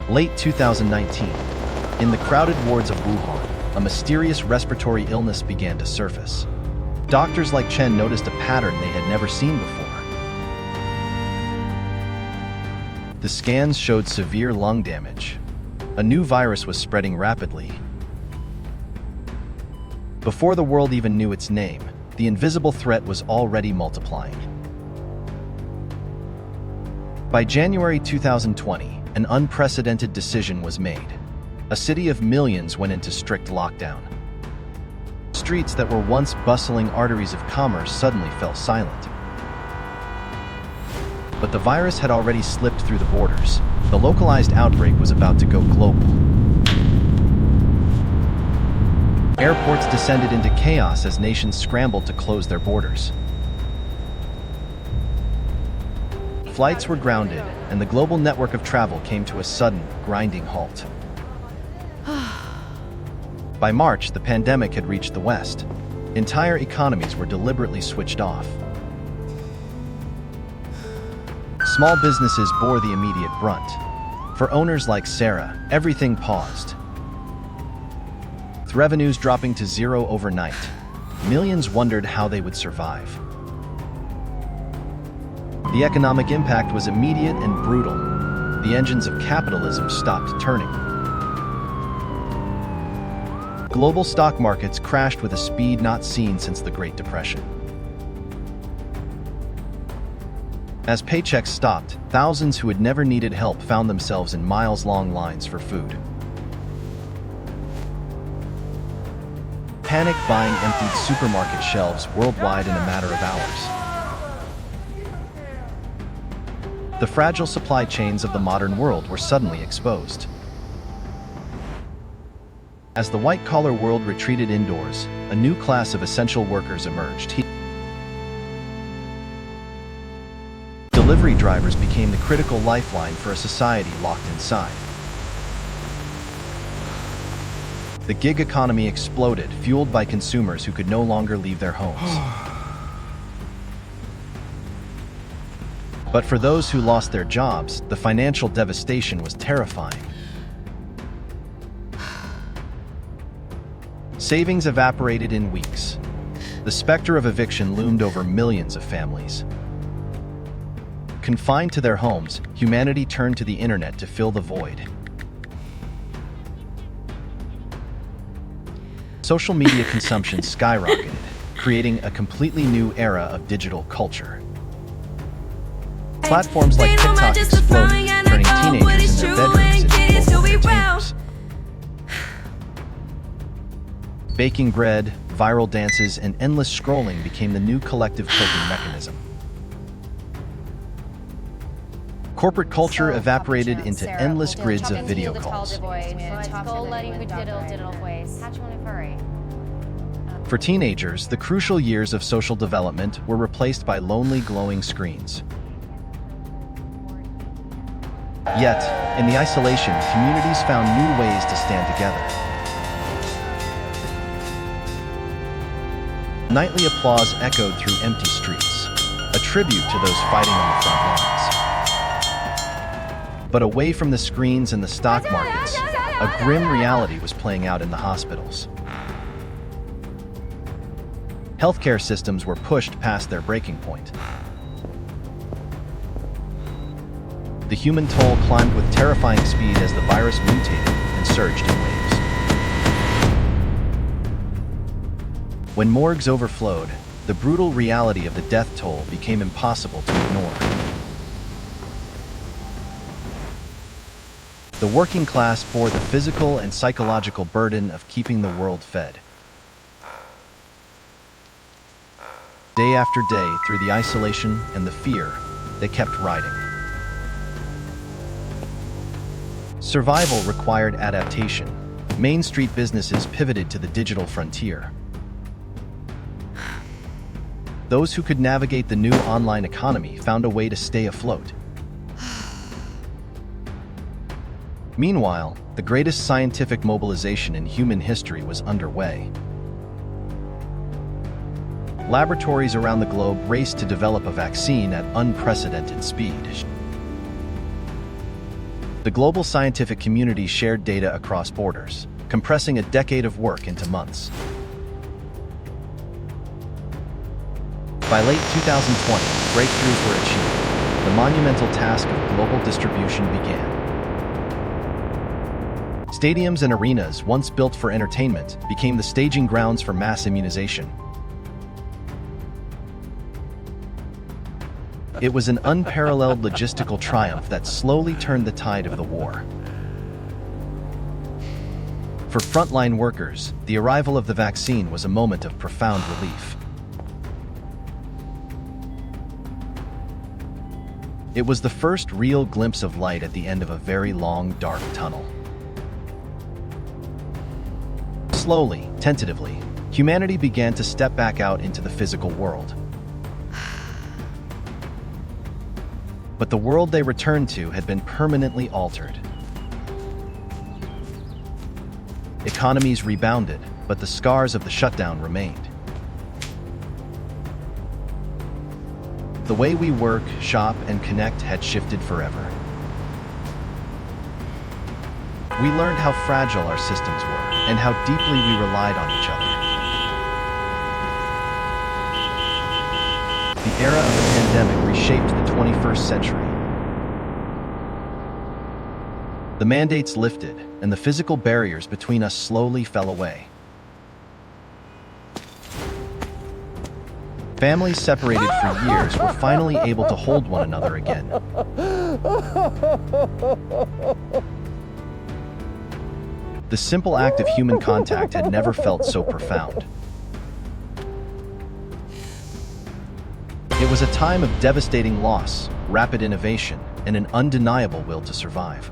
Late 2019, in the crowded wards of Wuhan, a mysterious respiratory illness began to surface. Doctors like Chen noticed a pattern they had never seen before. The scans showed severe lung damage. A new virus was spreading rapidly. Before the world even knew its name, the invisible threat was already multiplying. By January 2020, an unprecedented decision was made. A city of millions went into strict lockdown. Streets that were once bustling arteries of commerce suddenly fell silent. But the virus had already slipped through the borders. The localized outbreak was about to go global. Airports descended into chaos as nations scrambled to close their borders. Flights were grounded, and the global network of travel came to a sudden, grinding halt. By March, the pandemic had reached the West. Entire economies were deliberately switched off. Small businesses bore the immediate brunt. For owners like Sarah, everything paused. With revenues dropping to zero overnight, millions wondered how they would survive. The economic impact was immediate and brutal. The engines of capitalism stopped turning. Global stock markets crashed with a speed not seen since the Great Depression. As paychecks stopped, thousands who had never needed help found themselves in miles-long lines for food. Panic buying emptied supermarket shelves worldwide in a matter of hours. The fragile supply chains of the modern world were suddenly exposed. As the white-collar world retreated indoors, a new class of essential workers emerged. Delivery drivers became the critical lifeline for a society locked inside. The gig economy exploded, fueled by consumers who could no longer leave their homes. But for those who lost their jobs, the financial devastation was terrifying. Savings evaporated in weeks. The specter of eviction loomed over millions of families. Confined to their homes, humanity turned to the internet to fill the void. Social media consumption skyrocketed, creating a completely new era of digital culture. Platforms like TikTok exploded, turning teenagers in their bedrooms into global entertainers. Baking bread, viral dances, and endless scrolling became the new collective coping mechanism. Corporate culture evaporated into endless grids of video calls. For teenagers, the crucial years of social development were replaced by lonely, glowing screens. Yet, in the isolation, communities found new ways to stand together. Nightly applause echoed through empty streets, a tribute to those fighting on the front lines. But away from the screens and the stock markets, a grim reality was playing out in the hospitals. Healthcare systems were pushed past their breaking point. The human toll climbed with terrifying speed as the virus mutated and surged in waves. When morgues overflowed, the brutal reality of the death toll became impossible to ignore. The working class bore the physical and psychological burden of keeping the world fed. Day after day, through the isolation and the fear, they kept riding. Survival required adaptation. Main Street businesses pivoted to the digital frontier. Those who could navigate the new online economy found a way to stay afloat. Meanwhile, the greatest scientific mobilization in human history was underway. Laboratories around the globe raced to develop a vaccine at unprecedented speed. The global scientific community shared data across borders, compressing a decade of work into months. By late 2020, breakthroughs were achieved. The monumental task of global distribution began. Stadiums and arenas, once built for entertainment, became the staging grounds for mass immunization. It was an unparalleled logistical triumph that slowly turned the tide of the war. For frontline workers, the arrival of the vaccine was a moment of profound relief. It was the first real glimpse of light at the end of a very long, dark tunnel. Slowly, tentatively, humanity began to step back out into the physical world. But the world they returned to had been permanently altered. Economies rebounded, but the scars of the shutdown remained. The way we work, shop, and connect had shifted forever. We learned how fragile our systems were and how deeply we relied on each other. The era of the pandemic reshaped the 21st century. The mandates lifted, and the physical barriers between us slowly fell away. Families separated for years were finally able to hold one another again. The simple act of human contact had never felt so profound. It was a time of devastating loss, rapid innovation, and an undeniable will to survive.